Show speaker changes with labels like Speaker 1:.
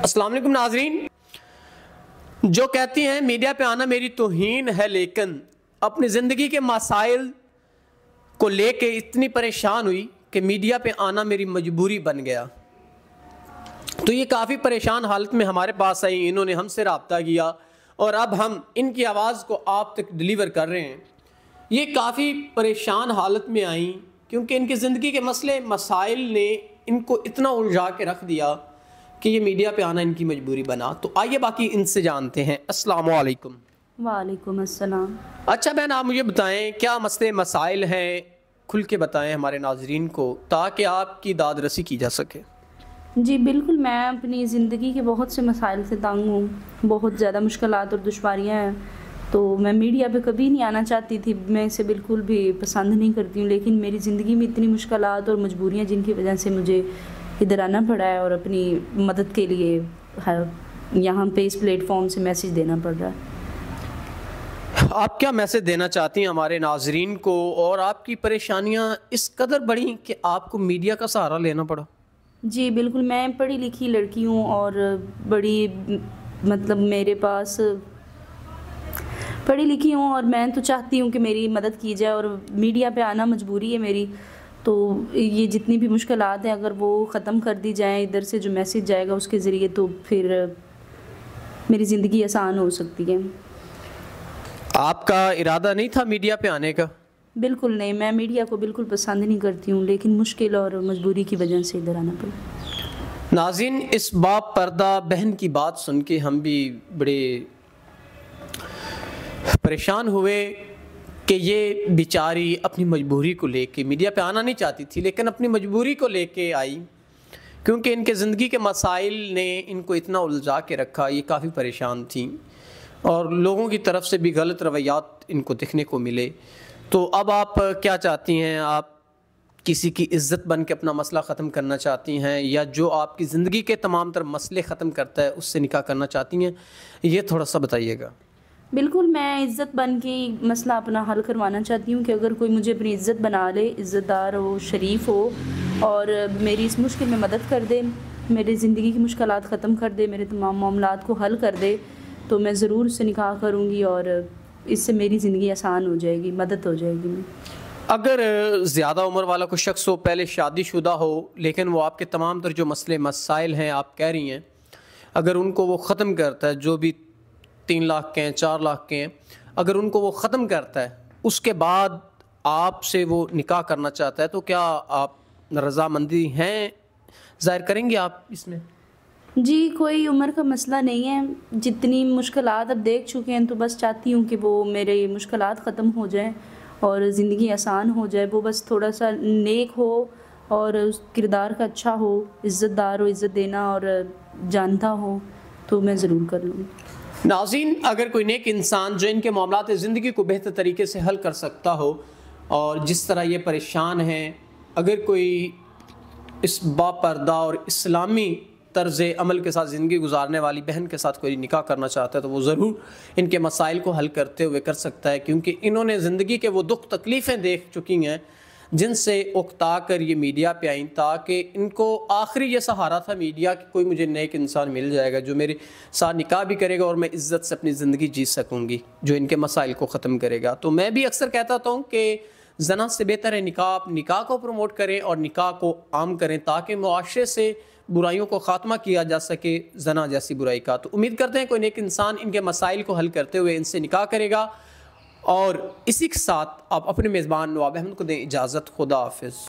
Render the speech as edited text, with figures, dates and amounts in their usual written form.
Speaker 1: السلام علیکم ناظرین، جو کہتی ہیں میڈیا پہ آنا میری توہین ہے، لیکن اپنی زندگی کے مسائل کو لے کے اتنی پریشان ہوئی کہ میڈیا پہ آنا میری مجبوری بن گیا۔ تو یہ کافی پریشان حالت میں ہمارے پاس آئی، انہوں نے ہم سے رابطہ کیا اور اب ہم ان کی آواز کو آپ تک ڈیلیور کر رہے ہیں۔ یہ کافی پریشان حالت میں آئیں کیونکہ ان کی زندگی کے مسئلے مسائل نے ان کو اتنا الجھا کے رکھ دیا کہ یہ میڈیا پہ آنا ان کی مجبوری بنا۔ تو آئیے باقی ان سے جانتے ہیں۔ السلام علیکم۔
Speaker 2: وعلیکم السلام۔
Speaker 1: اچھا بہن، آپ مجھے بتائیں کیا مسئلے مسائل ہیں، کھل کے بتائیں ہمارے ناظرین کو تاکہ آپ کی داد رسی کی جا سکے۔
Speaker 2: جی بالکل، میں اپنی زندگی کے بہت سے مسائل سے تنگ ہوں، بہت زیادہ مشکلات اور دشواریاں ہیں، تو میں میڈیا پہ کبھی نہیں آنا چاہتی تھی، میں اسے بالکل بھی پسند نہیں کرتی ہوں، لیکن میری زندگی میں اتنی مشکلات اور مجبوریاں جن کی وجہ سے مجھے ادھر آنا پڑا ہے اور اپنی مدد کے لیے یہاں پہ اس پلیٹ فارم سے میسیج دینا پڑ رہا ہے۔
Speaker 1: آپ کیا میسیج دینا چاہتی ہیں ہمارے ناظرین کو، اور آپ کی پریشانیاں اس قدر بڑھیں کہ آپ کو میڈیا کا سہارا لینا پڑا؟
Speaker 2: جی بالکل، میں پڑھی لکھی لڑکی ہوں اور بڑی میرے پاس پڑھی لکھی ہوں اور میں تو چاہتی ہوں کہ میری مدد کی جائے، اور میڈیا پہ آنا مجبوری ہے میری، تو یہ جتنی بھی مشکلات ہیں اگر وہ ختم کر دی جائیں، ادھر سے جو میسیج جائے گا اس کے ذریعے، تو پھر میری زندگی آسان ہو سکتی ہے۔
Speaker 1: آپ کا ارادہ نہیں تھا میڈیا پہ آنے کا؟
Speaker 2: بالکل نہیں، میں میڈیا کو بالکل پسند نہیں کرتی ہوں، لیکن مشکل اور مجبوری کی وجہ سے ادھر آنا پڑا۔
Speaker 1: ناظرین، اس باپ پردہ بہن کی بات سن کے ہم بھی بڑے پریشان ہوئے کہ یہ بیچاری اپنی مجبوری کو لے کے میڈیا پہ آنا نہیں چاہتی تھی، لیکن اپنی مجبوری کو لے کے آئی کیونکہ ان کے زندگی کے مسائل نے ان کو اتنا الجھا کے رکھا، یہ کافی پریشان تھیں اور لوگوں کی طرف سے بھی غلط رویات ان کو دیکھنے کو ملے۔ تو اب آپ کیا چاہتی ہیں؟ آپ کسی کی عزت بن کے اپنا مسئلہ ختم کرنا چاہتی ہیں، یا جو آپ کی زندگی کے تمام تر مسئلے ختم کرتا ہے اس سے نکاح کرنا چاہتی ہیں؟ یہ تھوڑا سا بتائیے گا۔
Speaker 2: بالکل، میں عزت بن کے مسئلہ اپنا حل کروانا چاہتی ہوں کہ اگر کوئی مجھے اپنی عزت بنا لے، عزت دار ہو، شریف ہو اور میری اس مشکل میں مدد کر دے، میری زندگی کی مشکلات ختم کر دے، میرے تمام معاملات کو حل کر دے، تو میں ضرور اس سے نکاح کروں گی اور اس سے میری زندگی آسان ہو جائے گی، مدد ہو جائے گی۔
Speaker 1: اگر زیادہ عمر والا کوئی شخص ہو، پہلے شادی شدہ ہو، لیکن وہ آپ کے تمام تر جو مسئلے مسائل ہیں آپ کہہ رہی ہیں، اگر ان کو وہ ختم کرتا ہے، جو بھی 3 لاکھ کے ہیں، 4 لاکھ کے ہیں، اگر ان کو وہ ختم کرتا ہے، اس کے بعد آپ سے وہ نکاح کرنا چاہتا ہے، تو کیا آپ رضامندی ہیں ظاہر کریں گے آپ اس میں؟
Speaker 2: جی کوئی عمر کا مسئلہ نہیں ہے، جتنی مشکلات اب دیکھ چکے ہیں تو بس چاہتی ہوں کہ وہ میرے مشکلات ختم ہو جائیں اور زندگی آسان ہو جائے، وہ بس تھوڑا سا نیک ہو اور کردار کا اچھا ہو، عزت دار ہو، عزت دینا اور جانتا ہو، تو میں ضرور کر لوں۔
Speaker 1: ناظرین، اگر کوئی نیک انسان جو ان کے معاملات زندگی کو بہتر طریقے سے حل کر سکتا ہو، اور جس طرح یہ پریشان ہیں، اگر کوئی اس باپردہ اور اسلامی طرز عمل کے ساتھ زندگی گزارنے والی بہن کے ساتھ کوئی نکاح کرنا چاہتا ہے، تو وہ ضرور ان کے مسائل کو حل کرتے ہوئے کر سکتا ہے، کیونکہ انہوں نے زندگی کے وہ دکھ تکلیفیں دیکھ چکی ہیں جن سے اکتا کر یہ میڈیا پہ آئیں، تاکہ ان کو آخری یہ سہارا تھا میڈیا کہ کوئی مجھے نیک انسان مل جائے گا جو میرے ساتھ نکاح بھی کرے گا اور میں عزت سے اپنی زندگی جی سکوں گی، جو ان کے مسائل کو ختم کرے گا۔ تو میں بھی اکثر کہتا ہوں کہ زنا سے بہتر ہے نکاح، آپ نکاح کو پروموٹ کریں اور نکاح کو عام کریں تاکہ معاشرے سے برائیوں کو خاتمہ کیا جا سکے، زنا جیسی برائی کا۔ تو امید کرتے ہیں کوئی نیک انسان ان کے مسائل کو حل کرتے ہوئے ان سے نکاح کرے گا، اور اسی کے ساتھ آپ اپنے میزبان نواب احمد کو دیں اجازت۔ خدا حافظ۔